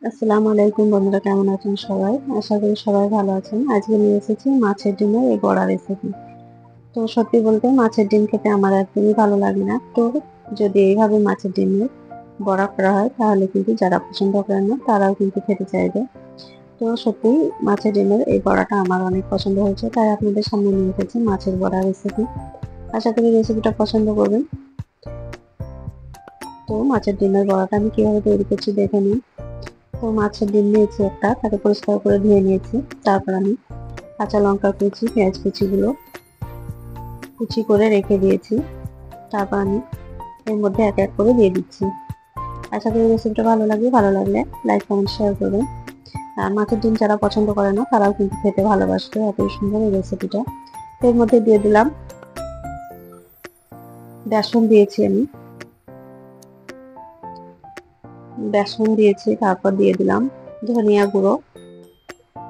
আসসালামু আলাইকুম বন্ধুরা, কেমন আছেন সবাই? আশা করি সবাই ভালো আছেন। আজকে নিয়ে এসেছি মাছের ডিমের এই বড়া রেসিপি। তো সত্যি বলতে মাছের ডিম খেতে আমার একদমই ভালো লাগে না। তো যদি এইভাবে মাছের ডিমের বড়া করা হয় তাহলে কিন্তু যারা পছন্দ করেন না তারাও কিন্তু খেতে চাইবে। তো সত্যি মাছের ডিমের এই বড়াটা আমার অনেক পছন্দ হয়েছে, তাই আপনাদের সামনে নিয়ে এসেছি মাছের বড়া রেসিপি। আশা করি রেসিপিটা পছন্দ করবেন। তো মাছের ডিমের বড়াটা আমি কিভাবে তৈরি করছি দেখে নিন। তো মাছের ডিম নিয়েছি একটা, তাকে পরিষ্কার করে ধুয়ে নিয়েছি। তারপর আমি কাঁচা লঙ্কা কুচি, পেঁয়াজ কুচিগুলো কুচি করে রেখে দিয়েছি। তারপর আমি এর মধ্যে এক এক করে দিয়ে দিচ্ছি। আশা করি রেসিপিটা ভালো লাগবে। ভালো লাগলে লাইক, কমেন্ট, শেয়ার করবেন। আর মাছের ডিম যারা পছন্দ করে না তারাও কিন্তু খেতে ভালোবাসবে, এতই সুন্দর এই রেসিপিটা। এর মধ্যে দিয়ে দিলাম বেসন দিয়েছি আমি, বেসন দিয়েছি। তারপর দিয়ে দিলাম ধনিয়া গুঁড়ো,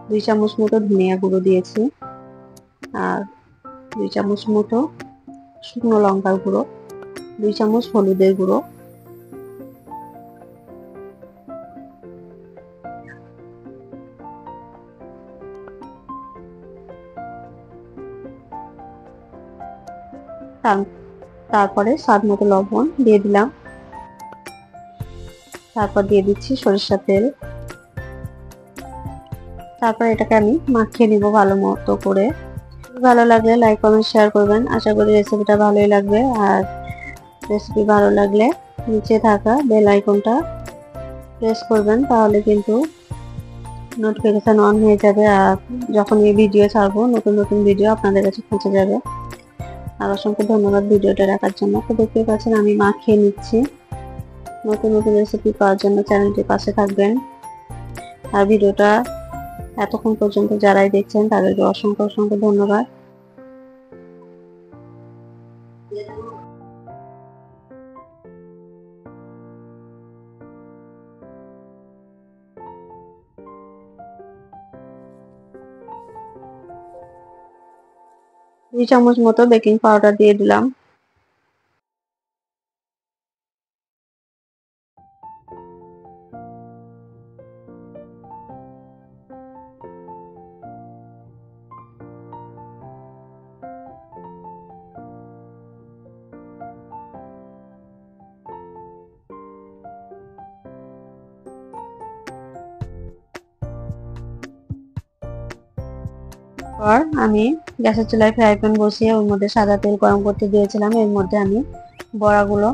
2 চামচ মতো ধনিয়া গুঁড়ো দিয়েছি। আর 2 চামচ মতো শুকনো লঙ্কার গুঁড়ো, 2 চামচ হলুদের গুঁড়ো, তারপরে স্বাদ মতো লবণ দিয়ে দিলাম। তারপর দিয়ে দিচ্ছি সরিষার তেল। তারপর এটাকে আমি মাখিয়ে নিব ভালো মতো করে। ভালো লাগলে লাইক, কমেন্ট, শেয়ার করবেন। আশা করি রেসিপিটা ভালোই লাগবে। আর রেসিপি ভালো লাগলে নিচে থাকা বেল আইকনটা প্রেস করবেন, তাহলে কিন্তু নোটিফিকেশন অন হয়ে যাবে। আর যখন এই ভিডিও ছাড়বো, নতুন নতুন ভিডিও আপনাদের কাছে পৌঁছে যাবে। আর অসংখ্য ধন্যবাদ ভিডিওটা দেখার জন্য। তো দেখতে পাচ্ছেন আমি মাখিয়ে নিচ্ছি। নতুন নতুন রেসিপি পাওয়ার জন্য চ্যানেলটির পাশে থাকবেন। আর ভিডিওটা এতক্ষণ পর্যন্ত যারাই দেখছেন তাদেরকে অসংখ্য অসংখ্য ধন্যবাদ। দুই চামচ মতো বেকিং পাউডার দিয়ে দিলাম। পর আমি গ্যাসের চুলায় ফ্রাই প্যান বসিয়ে ওর মধ্যে সাদা তেল গরম করতে দিয়েছিলাম। এর মধ্যে আমি বড়াগুলো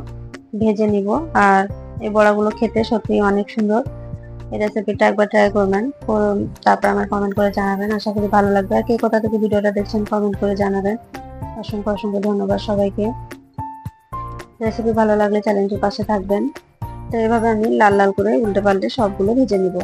ভেজে নিব। আর এই বড়াগুলো খেতে সত্যি অনেক সুন্দর। এই রেসিপিটা একবার ট্রাই করবেন, তারপর আমার কমেন্ট করে জানাবেন। আশা করি ভালো লাগবে। আর কে কোথা থেকে ভিডিওটা দেখছেন কমেন্ট করে জানাবেন। অসংখ্য অসংখ্য ধন্যবাদ সবাইকে। রেসিপি ভালো লাগলে চ্যানেলটির পাশে থাকবেন। তো এভাবে আমি লাল লাল করে উল্টে পাল্টে সবগুলো ভেজে নিব।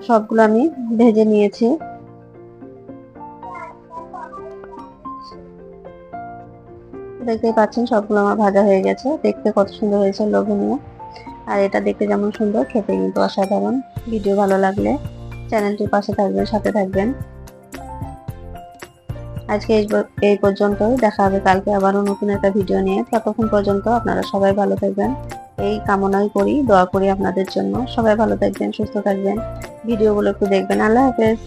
সবগুলো আমি ভেজে নিয়েছি। দেখতেই পাচ্ছেন সবগুলো আমার ভাজা হয়ে গেছে। দেখতে কত সুন্দর হয়েছে, লোভনীয়। আর এটা দেখতে যেমন সুন্দর, খেতে কিন্তু অসাধারণ। ভিডিও ভালো লাগলে চ্যানেলটির পাশে থাকবেন, সাথে থাকবেন। আজকে এই পর্যন্তই। দেখা হবে কালকে আবারও নতুন একটা ভিডিও নিয়ে। ততক্ষণ পর্যন্ত আপনারা সবাই ভালো থাকবেন এই কামনাই করি, দোয়া করি আপনাদের জন্য। সবাই ভালো থাকবেন, সুস্থ থাকবেন। ভিডিওগুলো একটু দেখবেন। আল্লাহ হাফেজ।